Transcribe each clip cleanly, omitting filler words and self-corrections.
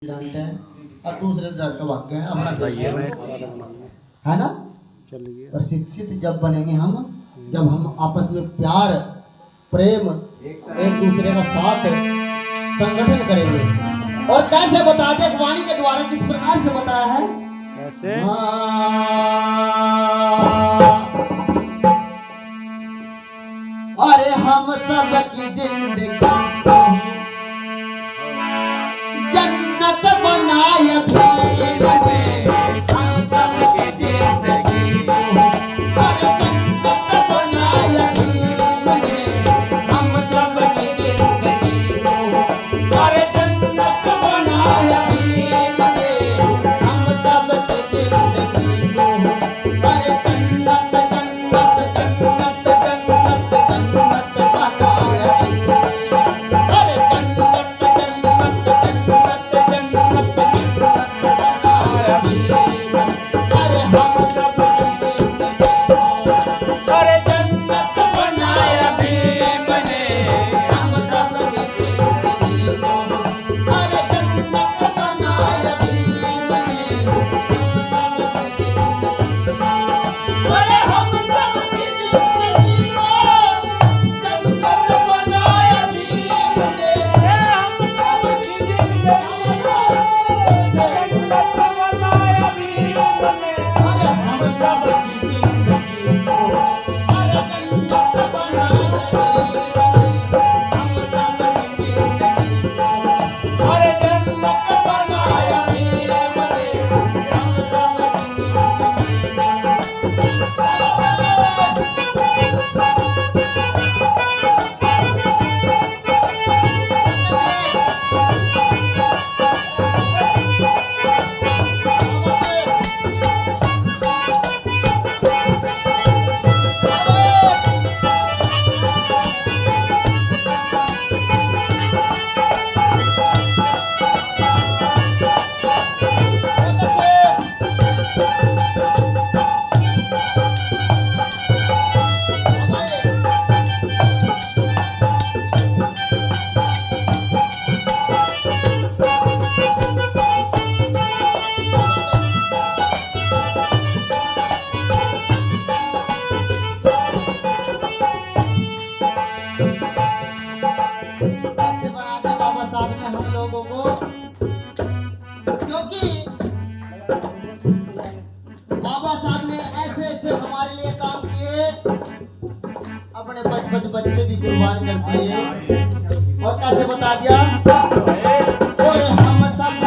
डांट है और दूसरे डर से भाग गए अपना है ना। और शिक्षित जब बनेंगे हम, जब हम आपस में प्यार प्रेम एक दूसरे का साथ संगठन करेंगे। और कैसे बता दे वाणी के द्वारा किस प्रकार से बताया है कैसे? अरे हम सब की जिंदगी जन्नत बनाए लोगों को, क्योंकि बाबा साहब ने ऐसे ऐसे हमारे लिए काम किए, अपने बच्चे भी कुर्बान कर दिए। और कैसे बता दिया और हम सब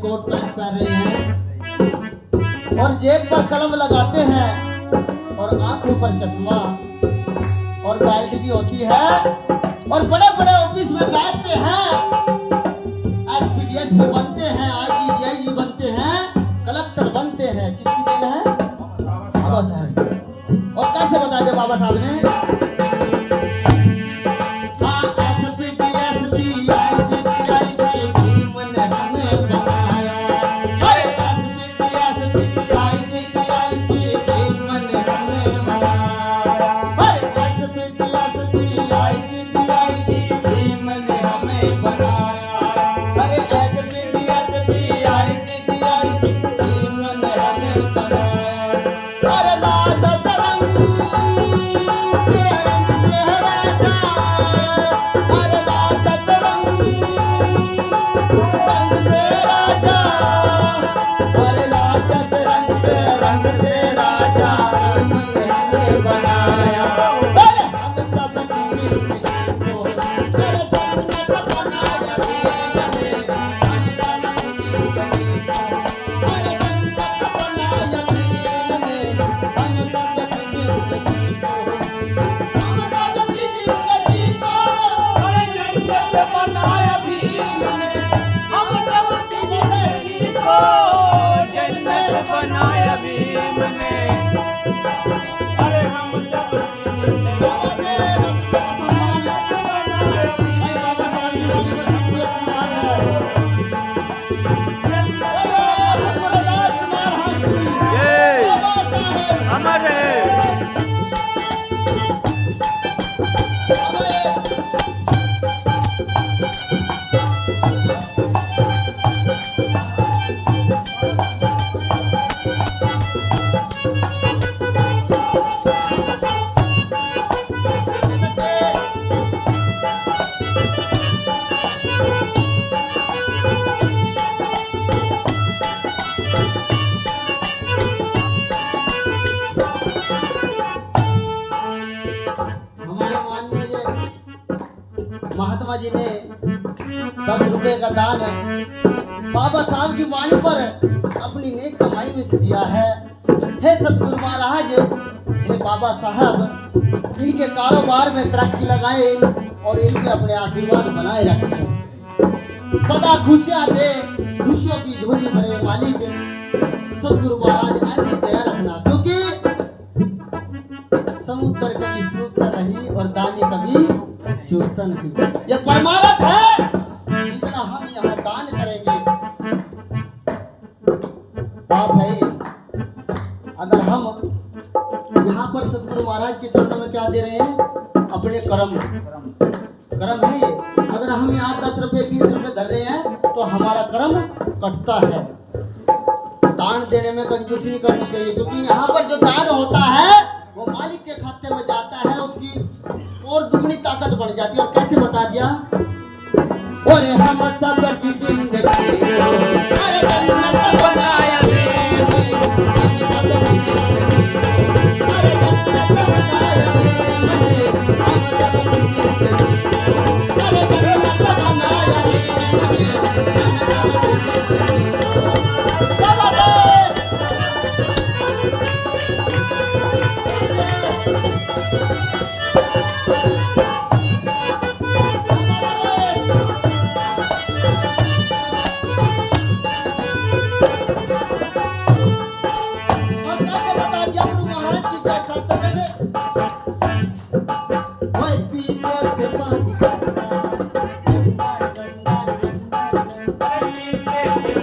कोट पैंट पहन रहे हैं और जेब पर कलम लगाते हैं और आंखों पर चश्मा और बेल्ट भी होती है और बड़े बड़े ऑफिस में बैठते हैं, एसपीडीएस में बनते हैं, आईजीडीआईजी बनते हैं, कलेक्टर बनते हैं। किसकी देन है? बाबा साहब। और कैसे कैसे बता दिया बाबा साहब ने? बनाया भीम ने, अरे हम सब अमर है। महात्मा जी ने 10 रुपए का दान बाबा साहब की वाणी पर अपनी नेक कमाई में से दिया है। हे सतगुरु महाराज, हे बाबा साहब, इनके कारोबार में तरक्की लगाए और इनके अपने आशीर्वाद बनाए रखें। सदा खुशियां दे, खुशियों की झोली भरे मालिक सतगुरु महाराज ऐसे दया रखना, क्योंकि समुद्र कभी सूखता नहीं और दानी कभी चूकता नहीं। ये परमार्थ है, जितना हम यहाँ दान करेंगे। बाप है, अगर हम यहाँ पर सतगुरु महाराज के चरणों में क्या दे रहे हैं? अपने कर्म है ये। अगर हम यहाँ 10 रुपए 20 रुपए धर रहे हैं तो हमारा कर्म कटता है। दान देने में कंजूसी नहीं करनी चाहिए, क्योंकि यहाँ पर जो दान होता है वो मालिक के खाते में जाता है, उसकी और दुगनी ताकत बढ़ जाती है। और कैसे बता दिया? और हम सब की जिंदगी बनाया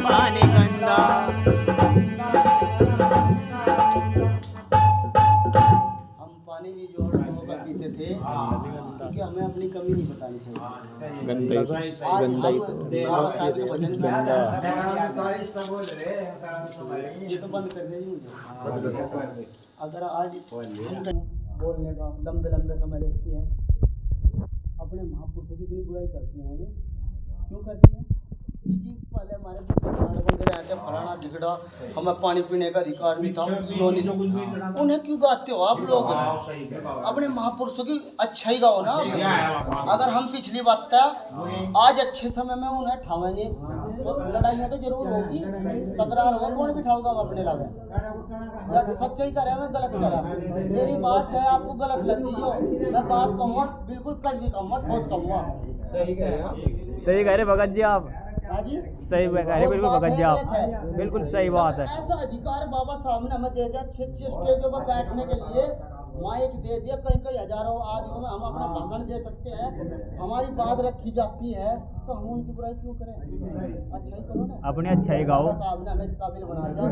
पानी गंदा। हम पानी भी जो होगा पीते थे, क्योंकि हमें अपनी कमी नहीं बतानी चाहिए। आज हम बाबा साहब के भजन में ये तो बंद कर दीजिए मुझे। अगर आज बोलने का लंबे लंबे समय लेती है, अपने महापुरुषों की इतनी बुराई करती हैं, क्यों करती हैं? जी पहले हमारे बंदे रहते फलाना ढिगड़ा, हमें पानी पीने का अधिकार नहीं था, उन्हें क्यों गाते हो आप लोग? अपने महापुरुषों की अच्छाई गाओ ना। अगर हम पिछली बात आज अच्छे समय में उन्हें ठावेंगे तो लड़ाइयाँ तो जरूर होगी, तकरार होगा, कौन बिठाऊंगा हम अपने लगे? सच्चाई करे मैं गलत करा, मेरी बात है आपको गलत लग रही मैं बात कहूँगा बिल्कुल कट भी कहूँगा, ठोस कहूँगा। सही कह रहे भगत जी आप, सही कह रहे, बिल्कुल भगत जी आप, बिल्कुल सही बात है। ऐसा अधिकार बाबा साहब ने हमें दे दिया 6 स्टेजों पर बैठने के लिए, माइक दे दिया, कहीं कहीं हजारों आदमियों में हम अपना भाषण दे सकते हैं, हमारी बात रखी जाती है, तो हम उनकी बुराई क्यों करें? अच्छा ही करो ना, अपनी अच्छाई गाओ। बाबा साहब ने हमें इस काबिल बना दिया,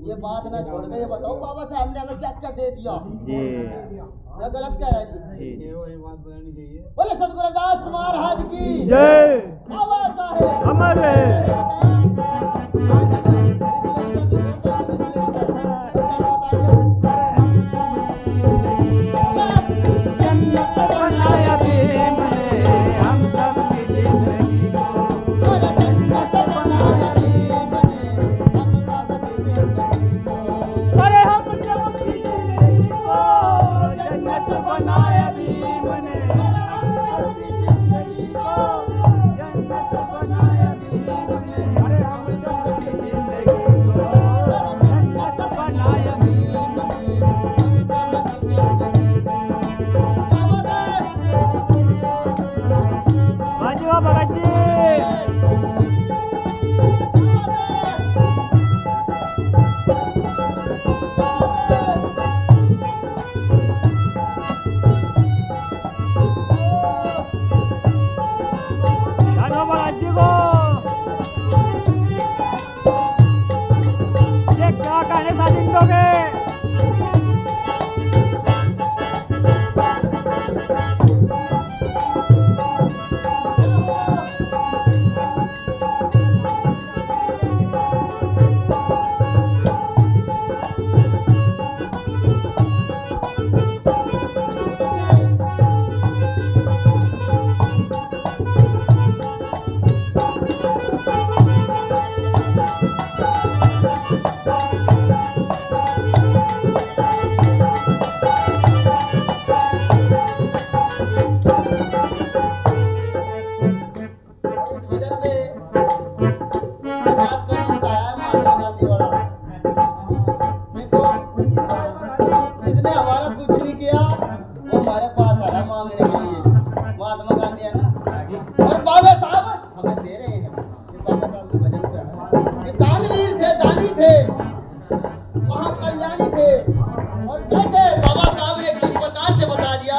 ये बात ना छोड़ के ये बताओ बाबा साहब ने हमें क्या क्या दे दिया जी, या गलत कह रहा है जी? बोले सतगुरु रविदास महाराज की जय। बाबा साहेब अमर रहे। जन्नत बनाया भीम ने हम सबकी जिंदगी को। जन्नत बनाया भीम ने हम सबकी जिंदगी को। अरे हम सबकी जिंदगी को जन्नत बनाया भीम ने। जिंदगी को जन्नत बनाया भीम ने। अरे हम सबकी जिंदगी को जन्नत बनाया भीम ने। बाजवा भगत जी। जानो भगत जी को ये क्या कहने साथ इन दोगे? जिसने हमारा कुछ नहीं किया वो हमारे पास आया मांगने के लिए। महात्मा गांधी है ना, और बाबा साहब हमें दे रहे हैं। ये बाबा साहब के भजन पे है। ये दानवीर थे, दानी थे, महाकल्याणी थे, और कैसे बाबा साहब ने किस प्रकार से बता दिया।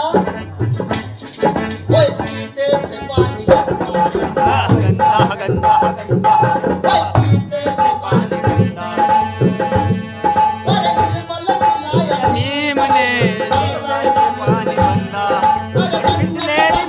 कोई पीते थे पानी गंदा गंदा गंदा। कोई पीते थे पानी गंदा, और निर्मल पिलाया भीम ने पानी बंदा। अरे पिछले दिन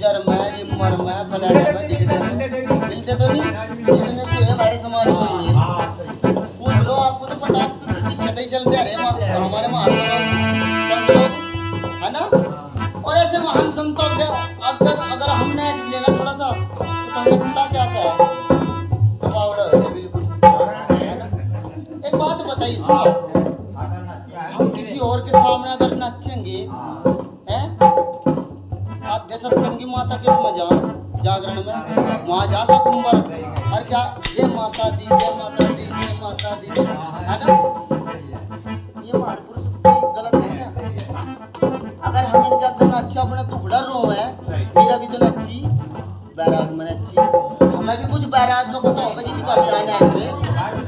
गुजर में जिमर में फलाने में दिखने में मिलते तो नहीं जितने तो है हमारे समाज में ये पूछ लो आपको तो पता पीछे ही चलते रहे हमारे महात्मा लोग संत लोग है ना। और ऐसे महान संतों के अगर हमने ऐसे लेना थोड़ा सा तो संगतता क्या क्या है बिल्कुल है ना। एक बात बताइए सुनो, हम किसी और के सामने अगर नाचेंगे हैं आद्य सत्संगी माता के मजान जागरण में वहां जा सकुंबर और क्या जय माता दी जय माता दी जय माता दी है ना। ये महापुरुष की गलत है क्या। अगर हम इनका गन्ना अच्छा अपना टुकड़ा रो है मेरा भी तो अच्छी बैराग में अच्छी हमें भी कुछ बैराग का पता होगा जी का अभी आना है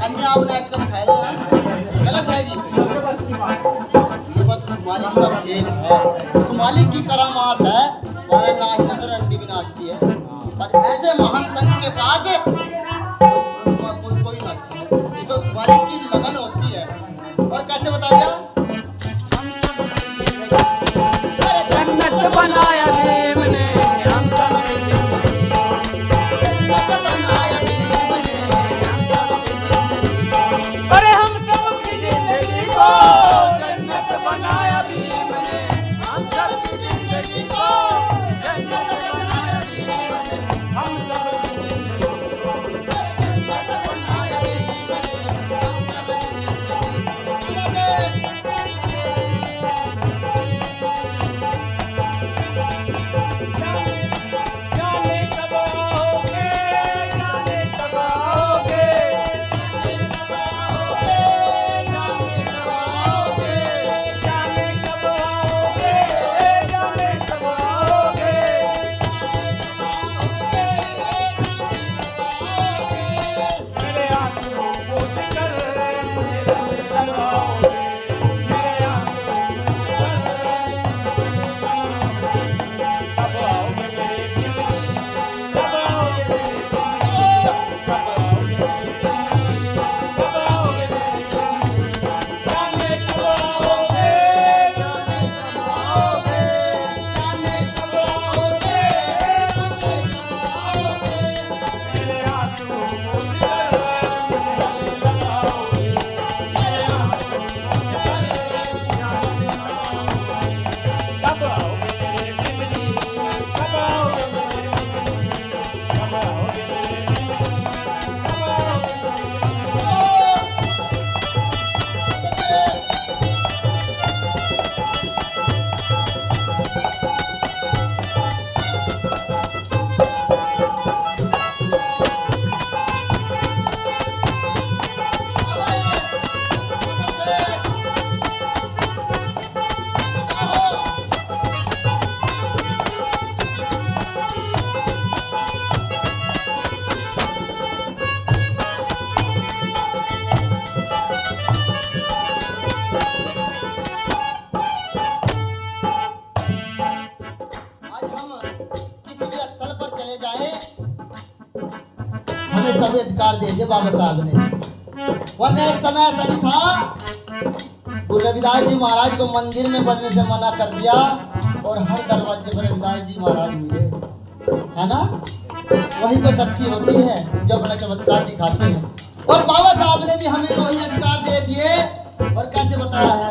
अन्य आप नेच का दिखाया गलत है जी। ये बस सुमालिक का खेल है, सुमालिक की करामात है और नाच नजर अंडी भी नाचती है। पर ऐसे महान संत के पास कोई नाच है जिसे सुमालिक की लगन होती है। और कैसे बता दिया जन्नत बनाया भीम ने अरे हम सबकी जिंदगी को जन्नत बनाया भीम ने हम सबकी जिंदगी को जन्नत बनाया भीम ने हम सबकी जिंदगी को जन्नत बनाया जाने कब आओगे जाने कब आओगे हमें सभी अधिकार दे दिए बाबा साहब ने। वरना एक समय ऐसा भी था गुरु रविदास जी महाराज को मंदिर में बढ़ने से मना कर दिया और हर दरवाजे पर रविदास जी महाराज मिले है ना। वही तो शक्ति होती है जो अपना चमत्कार दिखाते हैं। और बाबा साहब ने भी हमें वही अधिकार दे दिए और कैसे बताया है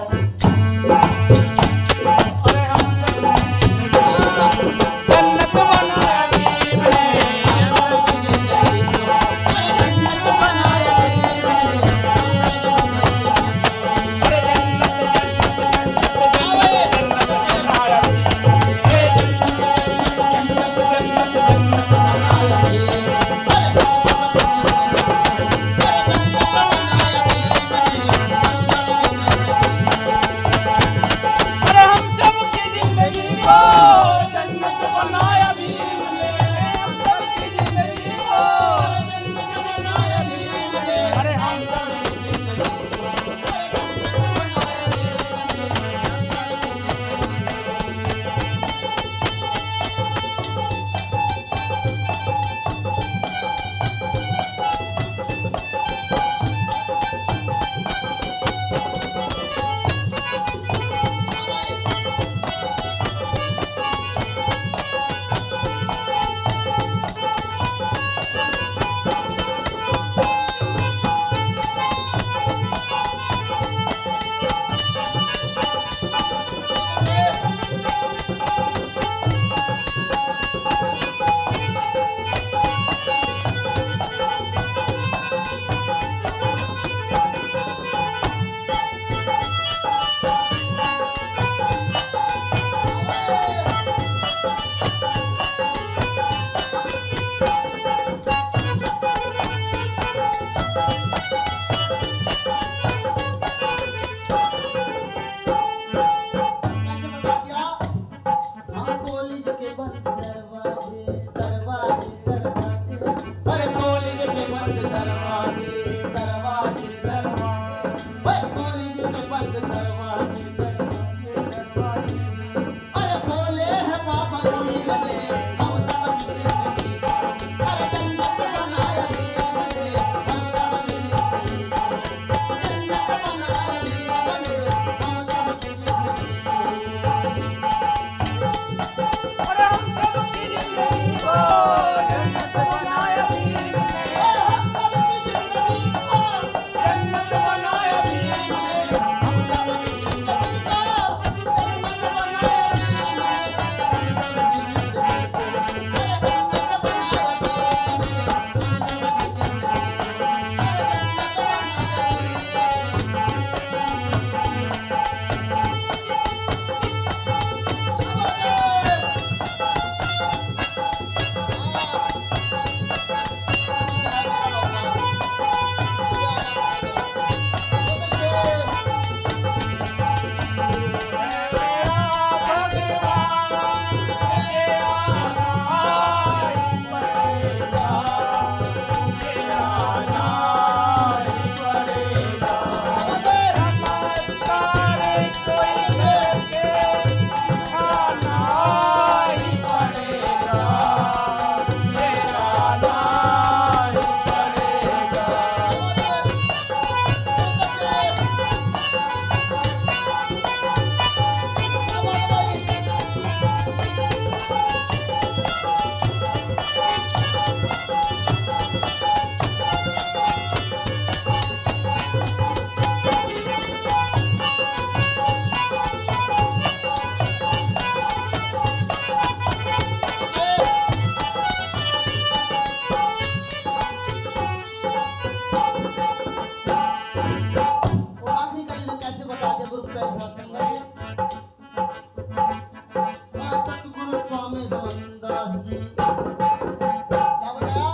समरदास जी क्या बताया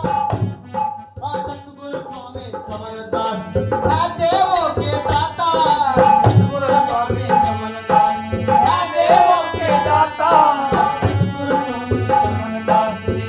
सतगुरु स्वामी समरदास जी देवों के दाता सतगुरु स्वामी समरदास जी देवों के दाता सतगुरु स्वामी समरदास जी